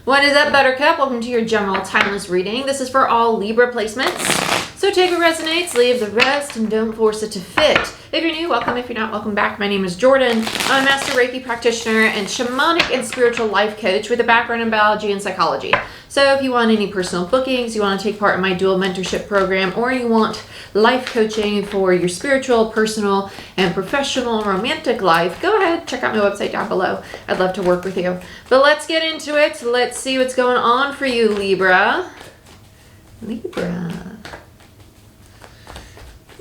What is up, Buttercup? Welcome to your general timeless reading. This is for all Libra placements. So take what resonates, leave the rest, and don't force it to fit. If you're new, welcome. If you're not, welcome back. My name is Jordyn. I'm a Master Reiki practitioner and shamanic and spiritual life coach with a background in biology and psychology. So if you want any personal bookings, you want to take part in my dual mentorship program, or you want life coaching for your spiritual, personal, and professional romantic life, go ahead, check out my website down below. I'd love to work with you. But let's get into it. Let's see what's going on for you, Libra.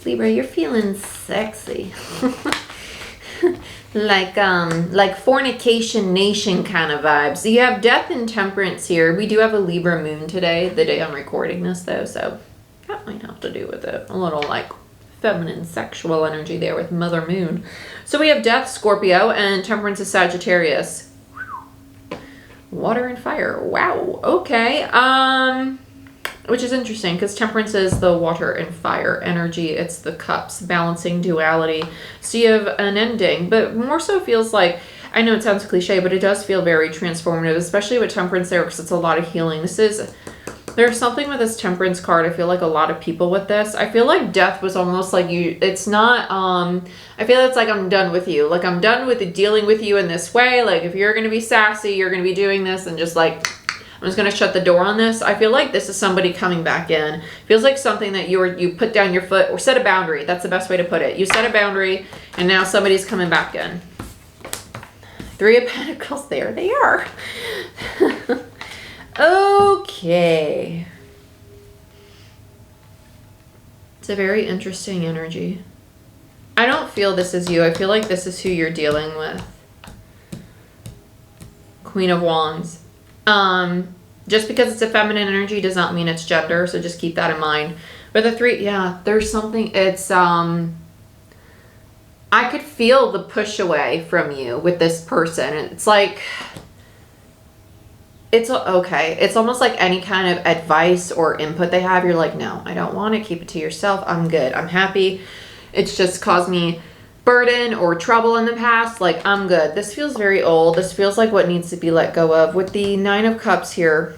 Libra, you're feeling sexy. like fornication nation kind of vibes. So you have death and temperance here. We do have a Libra moon today, the day I'm recording this though, so that might have to do with it. A little like feminine sexual energy there with Mother Moon. So we have death, Scorpio, and temperance is Sagittarius. Water and fire. Wow. Okay. Which is interesting because temperance is the water and fire energy. It's the cups, balancing duality. So you have an ending, but more so feels like, I know it sounds cliche, but it does feel very transformative, especially with temperance there because it's a lot of healing. There's something with this temperance card. I feel like a lot of people with this. I feel like death was almost like it's not, I feel it's like I'm done with you. Like I'm done with dealing with you in this way. Like if you're going to be sassy, you're going to be doing this and just like, I'm just going to shut the door on this. I feel like this is somebody coming back in. Feels like something that you put down your foot or set a boundary. That's the best way to put it. You set a boundary and now somebody's coming back in. Three of Pentacles. There they are. Okay. It's a very interesting energy. I don't feel this is you. I feel like this is who you're dealing with. Queen of Wands. Just because it's a feminine energy does not mean it's gender, so just keep that in mind. But the three, yeah, there's something, it's, I could feel the push away from you with this person. It's like, it's okay. It's almost like any kind of advice or input they have, you're like, no, I don't want it. Keep it to yourself. I'm good. I'm happy. It's just caused me burden or trouble in the past. Like, I'm good. This feels very old. This feels like what needs to be let go of. With the Nine of Cups here,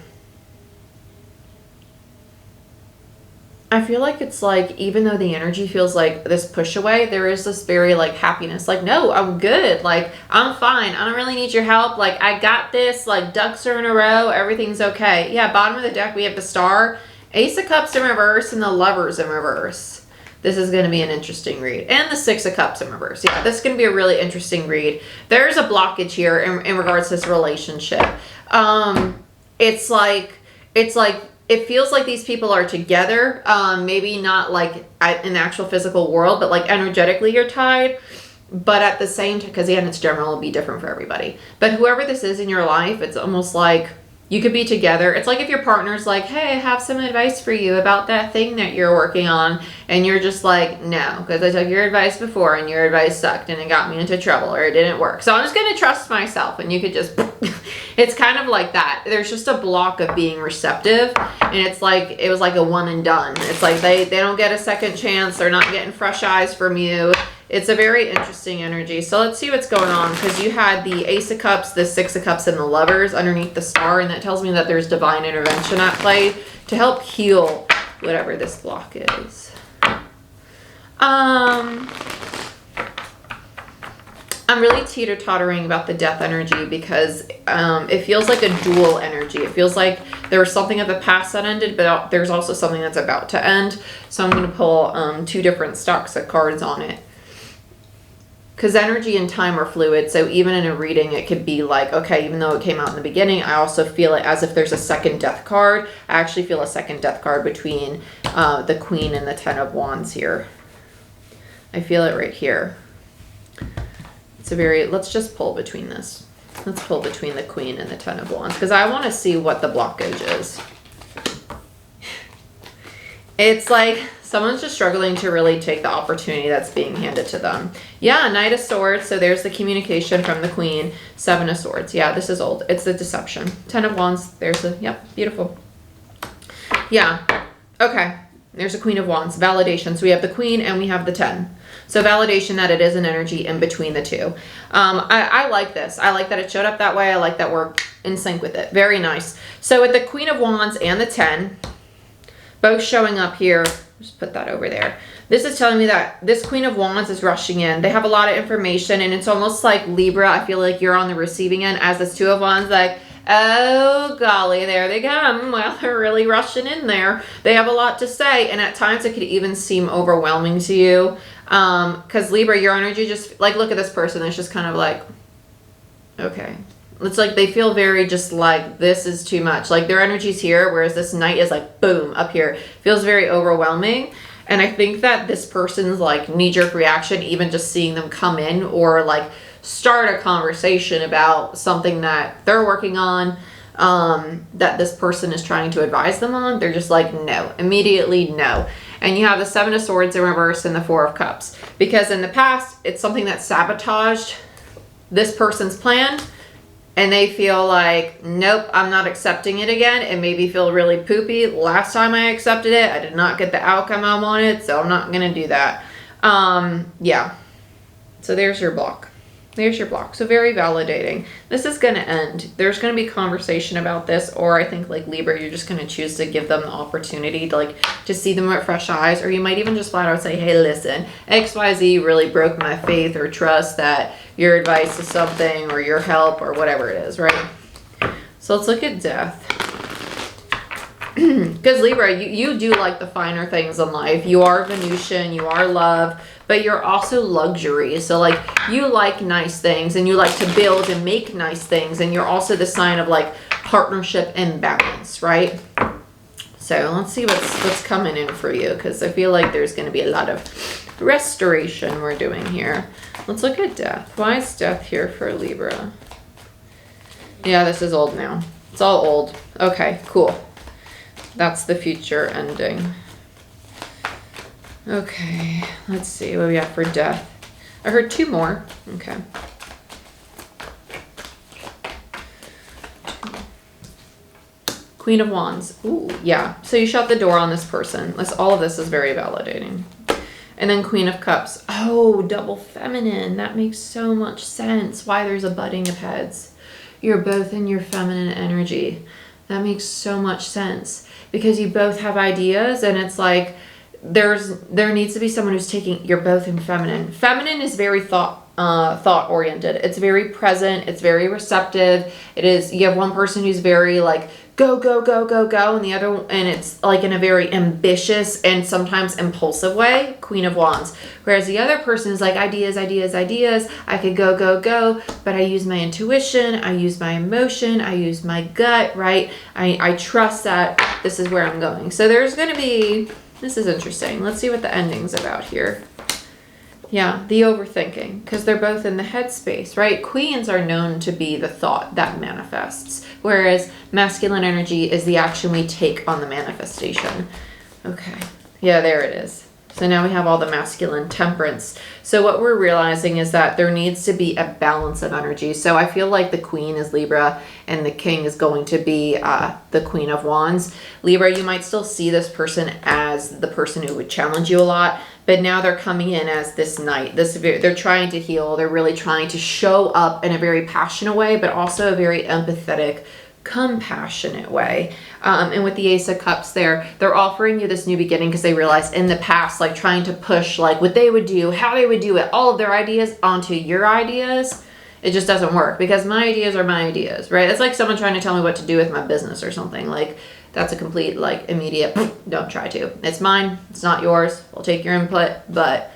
I feel like it's like, even though the energy feels like this push away, there is this very like happiness. Like, no, I'm good. Like, I'm fine. I don't really need your help. Like, I got this. Like, ducks are in a row. Everything's okay. Yeah, bottom of the deck, we have the Star, Ace of Cups in reverse, and the Lovers in reverse. This is going to be an interesting read. And the Six of Cups in reverse. Yeah, this is going to be a really interesting read. There's a blockage here in regards to this relationship. It's like, it feels like these people are together. Maybe not like in the actual physical world, but like energetically you're tied. But at the same time, because again, it's general, it'll be different for everybody. But whoever this is in your life, it's almost like you could be together. It's like if your partner's like, hey, I have some advice for you about that thing that you're working on. And you're just like, no, because I took your advice before and your advice sucked and it got me into trouble or it didn't work. So I'm just going to trust myself. And you could just, it's kind of like that. There's just a block of being receptive. And it's like, it was like a one and done. It's like they don't get a second chance. They're not getting fresh eyes from you. It's a very interesting energy. So let's see what's going on, because you had the Ace of Cups, the Six of Cups, and the Lovers underneath the Star, and that tells me that there's divine intervention at play to help heal whatever this block is. I'm really teeter-tottering about the death energy because it feels like a dual energy. It feels like there was something of the past that ended, but there's also something that's about to end. So I'm going to pull two different stocks of cards on it. Because energy and time are fluid, so even in a reading, it could be like, okay, even though it came out in the beginning, I also feel it as if there's a second death card. I actually feel a second death card between the Queen and the Ten of Wands here. I feel it right here. It's a very, let's just pull between this. Let's pull between the Queen and the Ten of Wands, because I want to see what the blockage is. It's like someone's just struggling to really take the opportunity that's being handed to them. Yeah, Knight of Swords. So there's the communication from the Queen. Seven of Swords. Yeah, this is old. It's the deception. Ten of Wands. There's the, yep, beautiful. Yeah. Okay. There's a Queen of Wands, validation. So we have the Queen and we have the 10. So validation that it is an energy in between the two. I like this. I like that it showed up that way. I like that we're in sync with it. Very nice. So with the Queen of Wands and the 10, both showing up here, just put that over there. This is telling me that this Queen of Wands is rushing in. They have a lot of information, and it's almost like Libra. I feel like you're on the receiving end as this Two of Wands, like, oh golly, there they come. Well, they're really rushing in there. They have a lot to say, and at times it could even seem overwhelming to you. Because Libra, your energy just, like, look at this person. It's just kind of like, okay. It's like they feel very just like, this is too much. Like their energy's here, whereas this Knight is like, boom, up here. Feels very overwhelming. And I think that this person's like knee-jerk reaction, even just seeing them come in or like start a conversation about something that they're working on, that this person is trying to advise them on, they're just like, no, immediately no. And you have the Seven of Swords in reverse and the Four of Cups. Because in the past, it's something that sabotaged this person's plan. And they feel like, nope, I'm not accepting it again. It made me feel really poopy. Last time I accepted it, I did not get the outcome I wanted, so I'm not going to do that. Yeah. So there's your block. There's your block. So very validating. This is going to end. There's going to be conversation about this, or I think like Libra, you're just going to choose to give them the opportunity to like to see them with fresh eyes, or you might even just flat out say, hey, listen, XYZ really broke my faith or trust that your advice is something or your help or whatever it is, right? So let's look at death. Because Libra, you do like the finer things in life. You are Venusian, you are love, but you're also luxury. So like you like nice things and you like to build and make nice things, and you're also the sign of like partnership and balance, right? So let's see what's coming in for you, because I feel like there's going to be a lot of restoration we're doing here. Let's look at death. Why is death here for Libra? Yeah, this is old now. It's all old. Okay, cool. That's the future ending. Okay, let's see what we got for death. I heard two more. Okay. Queen of Wands. Ooh, yeah. So you shut the door on this person. All of this is very validating. And then Queen of Cups. Oh, double feminine. That makes so much sense. Why there's a butting of heads. You're both in your feminine energy. That makes so much sense. Because you both have ideas, and it's like there needs to be someone who's taking, you're both in feminine. Feminine is very thought oriented. It's very present. It's very receptive. It is, you have one person who's very like go, go, go, go, go, and the other, and it's like in a very ambitious and sometimes impulsive way, Queen of Wands. Whereas the other person is like ideas, ideas, ideas. I could go, go, go, but I use my intuition, I use my emotion, I use my gut, right? I trust that this is where I'm going. So there's going to be, this is interesting. Let's see what the ending's about here. Yeah, the overthinking, because they're both in the headspace, right? Queens are known to be the thought that manifests, whereas masculine energy is the action we take on the manifestation. Okay, yeah, there it is. So now we have all the masculine temperance. So what we're realizing is that there needs to be a balance of energy. So I feel like the Queen is Libra and the King is going to be the Queen of Wands. Libra, you might still see this person as the person who would challenge you a lot, but now they're coming in as this Knight. They're trying to heal. They're really trying to show up in a very passionate way, but also a very empathetic, compassionate way. And with the Ace of Cups there, they're offering you this new beginning because they realize in the past, like trying to push like what they would do, how they would do it, all of their ideas onto your ideas. It just doesn't work because my ideas are my ideas, right? It's like someone trying to tell me what to do with my business or something. Like that's a complete like immediate, don't try to. It's mine. It's not yours. I'll take your input, but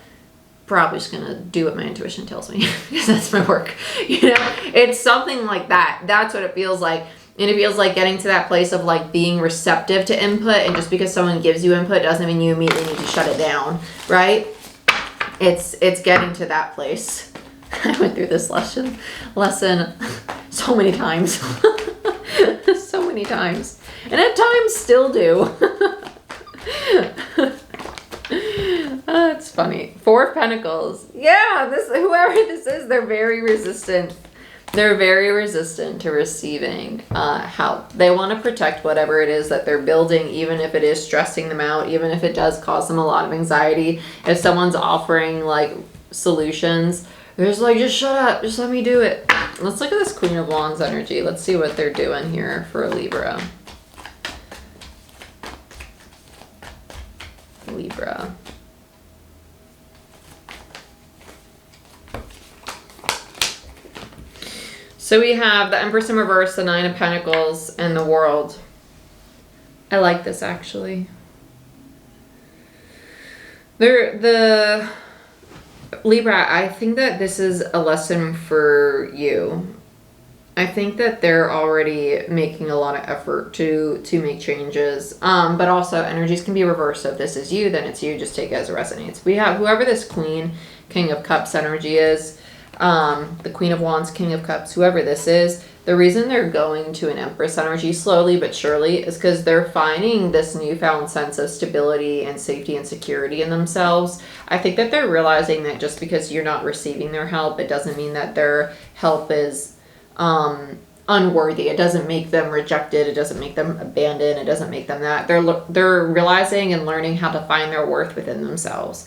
probably just gonna do what my intuition tells me because that's my work. You know, it's something like that. That's what it feels like. And it feels like getting to that place of like being receptive to input, and just because someone gives you input doesn't mean you immediately need to shut it down, right? It's getting to that place. I went through this lesson so many times. So many times. And at times still do. Oh, it's funny. Four of Pentacles. Yeah, whoever this is, they're very resistant. They're very resistant to receiving help. They want to protect whatever it is that they're building, even if it is stressing them out, even if it does cause them a lot of anxiety. If someone's offering like solutions, they're just like, just shut up, just let me do it. Let's look at this Queen of Wands energy. Let's see what they're doing here for Libra. Libra. So we have the Empress in reverse, the Nine of Pentacles, and the World. I like this actually. The Libra, I think that this is a lesson for you. I think that they're already making a lot of effort to make changes. But also energies can be reversed. So if this is you, then it's you. Just take it as it resonates. We have whoever this Queen, King of Cups energy is. The Queen of Wands, King of Cups, whoever this is, the reason they're going to an Empress energy slowly but surely is because they're finding this newfound sense of stability and safety and security in themselves. I think that they're realizing that just because you're not receiving their help, it doesn't mean that their help is unworthy. It doesn't make them rejected. It doesn't make them abandoned. It doesn't make them that. They're realizing and learning how to find their worth within themselves.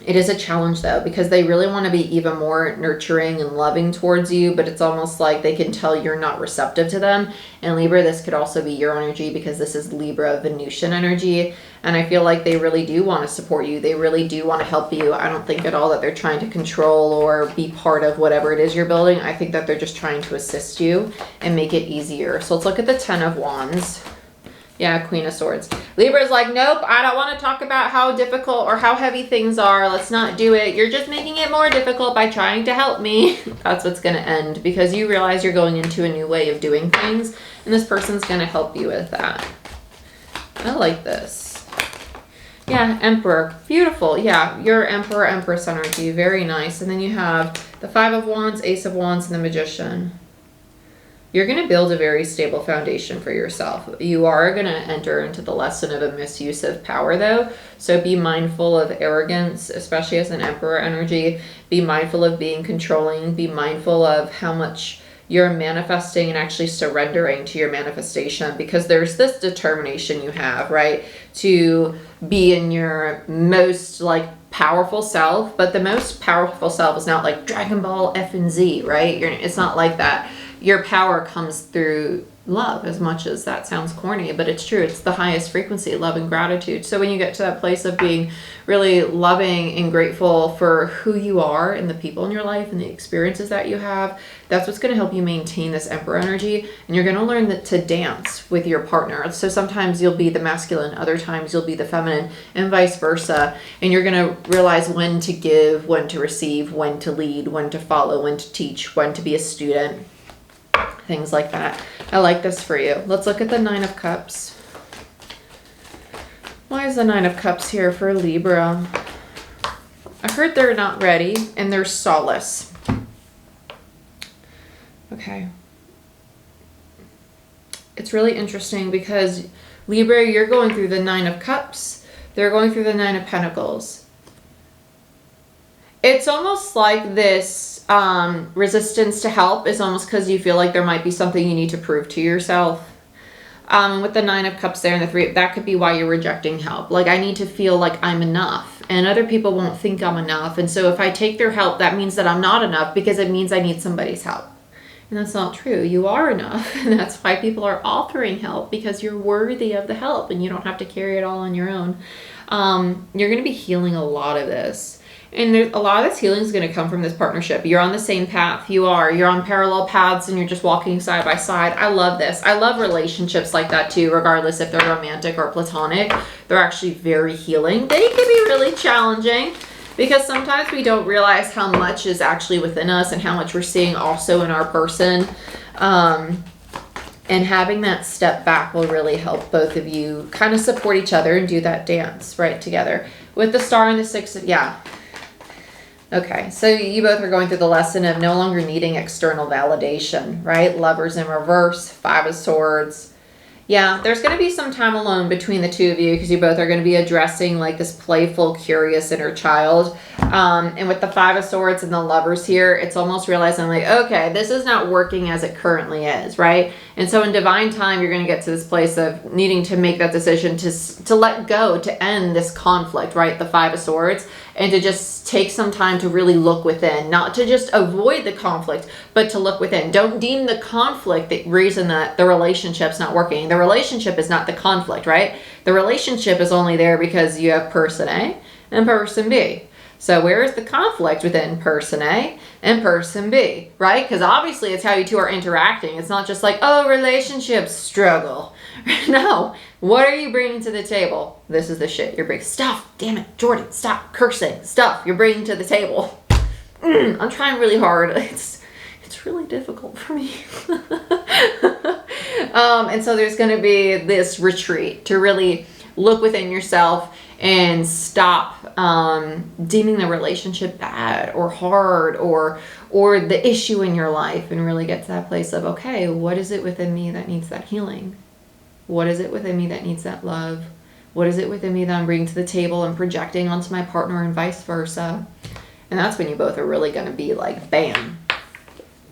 It is a challenge though, because they really want to be even more nurturing and loving towards you, but it's almost like they can tell you're not receptive to them. And Libra, this could also be your energy because this is Libra Venusian energy. And I feel like they really do want to support you. They really do want to help you. I don't think at all that they're trying to control or be part of whatever it is you're building. I think that they're just trying to assist you and make it easier. So let's look at the Ten of Wands. Yeah, Queen of Swords. Libra's like, nope, I don't want to talk about how difficult or how heavy things are. Let's not do it. You're just making it more difficult by trying to help me. That's what's going to end because you realize you're going into a new way of doing things and this person's going to help you with that. I like this. Yeah, Emperor. Beautiful. Yeah, your Emperor, Empress energy. Very nice. And then you have the Five of Wands, Ace of Wands, and the Magician. You're going to build a very stable foundation for yourself. You are going to enter into the lesson of a misuse of power though. So be mindful of arrogance, especially as an Emperor energy. Be mindful of being controlling. Be mindful of how much you're manifesting and actually surrendering to your manifestation, because there's this determination you have, right? To be in your most like powerful self, but the most powerful self is not like Dragon Ball F and Z, right? It's not like that. Your power comes through love, as much as that sounds corny, but it's true. It's the highest frequency, love and gratitude. So when you get to that place of being really loving and grateful for who you are and the people in your life and the experiences that you have, that's what's going to help you maintain this Emperor energy. And you're going to learn to dance with your partner. So sometimes you'll be the masculine, other times you'll be the feminine, and vice versa. And you're going to realize when to give, when to receive, when to lead, when to follow, when to teach, when to be a student. Things like that. I like this for you. Let's look at the Nine of Cups. Why is the Nine of Cups here for Libra? I heard they're not ready and there's solace. Okay. It's really interesting because Libra, you're going through the Nine of Cups. They're going through the Nine of Pentacles. It's almost like this resistance to help is almost because you feel like there might be something you need to prove to yourself. With the Nine of Cups there and the Three, that could be why you're rejecting help. Like, I need to feel like I'm enough and other people won't think I'm enough. And so if I take their help, that means that I'm not enough because it means I need somebody's help. And that's not true. You are enough. And that's why people are offering help, because you're worthy of the help and you don't have to carry it all on your own. You're going to be healing a lot of this. And a lot of this healing is going to come from this partnership. You're on the same path. You're on parallel paths and you're just walking side by side. I love this. I love relationships like that too, regardless if they're romantic or platonic. They're actually very healing. They can be really challenging because sometimes we don't realize how much is actually within us and how much we're seeing also in our person. And having that step back will really help both of you kind of support each other and do that dance right together. With the Star and the Six of, yeah. Okay, so you both are going through the lesson of no longer needing external validation, right? Lovers in reverse, Five of Swords. Yeah, there's going to be some time alone between the two of you because you both are going to be addressing like this playful, curious inner child. And with the Five of Swords and the Lovers here, it's almost realizing like, okay, this is not working as it currently is, right? And so in divine time, you're going to get to this place of needing to make that decision to let go, to end this conflict, right? The Five of Swords, and to just take some time to really look within, not to just avoid the conflict, but to look within. Don't deem the conflict the reason that the relationship's not working. The relationship is not the conflict, right? The relationship is only there because you have person A and person B. So where is the conflict within person A and person B, right? Because obviously it's how you two are interacting. It's not just like, oh, relationships struggle. No. What are you bringing to the table? This is the shit you're bringing. Stuff. Damn it, Jordyn, stop cursing. Stuff you're bringing to the table. I'm trying really hard. It's really difficult for me. And so there's going to be this retreat to really look within yourself and stop deeming the relationship bad or hard or the issue in your life, and really get to that place of, okay, what is it within me that needs that healing? What is it within me that needs that love? What is it within me that I'm bringing to the table and projecting onto my partner, and vice versa? And that's when you both are really going to be like, bam,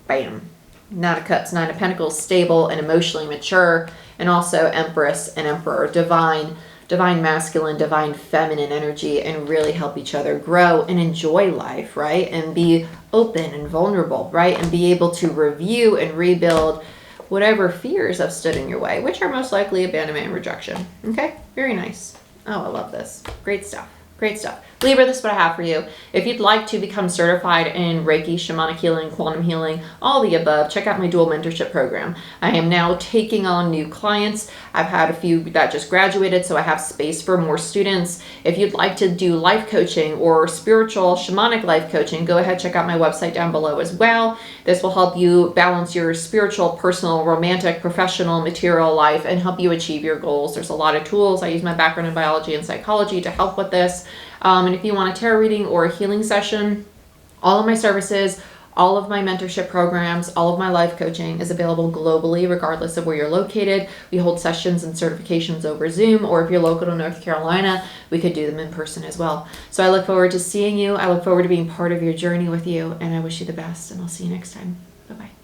bam. Nine of Cups, Nine of Pentacles, stable and emotionally mature, and also Empress and Emperor, divine masculine, divine feminine energy, and really help each other grow and enjoy life, right? And be open and vulnerable, right? And be able to review and rebuild whatever fears have stood in your way, which are most likely abandonment and rejection. Okay, very nice. Oh, I love this. Great stuff. Great stuff. Libra, this is what I have for you. If you'd like to become certified in Reiki, shamanic healing, quantum healing, all the above, check out my dual mentorship program. I am now taking on new clients. I've had a few that just graduated, so I have space for more students. If you'd like to do life coaching or spiritual shamanic life coaching, go ahead, check out my website down below as well. This will help you balance your spiritual, personal, romantic, professional, material life and help you achieve your goals. There's a lot of tools. I use my background in biology and psychology to help with this. And if you want a tarot reading or a healing session, all of my services, all of my mentorship programs, all of my life coaching is available globally, regardless of where you're located. We hold sessions and certifications over Zoom, or if you're local to North Carolina, we could do them in person as well. So I look forward to seeing you. I look forward to being part of your journey with you, and I wish you the best, and I'll see you next time. Bye-bye.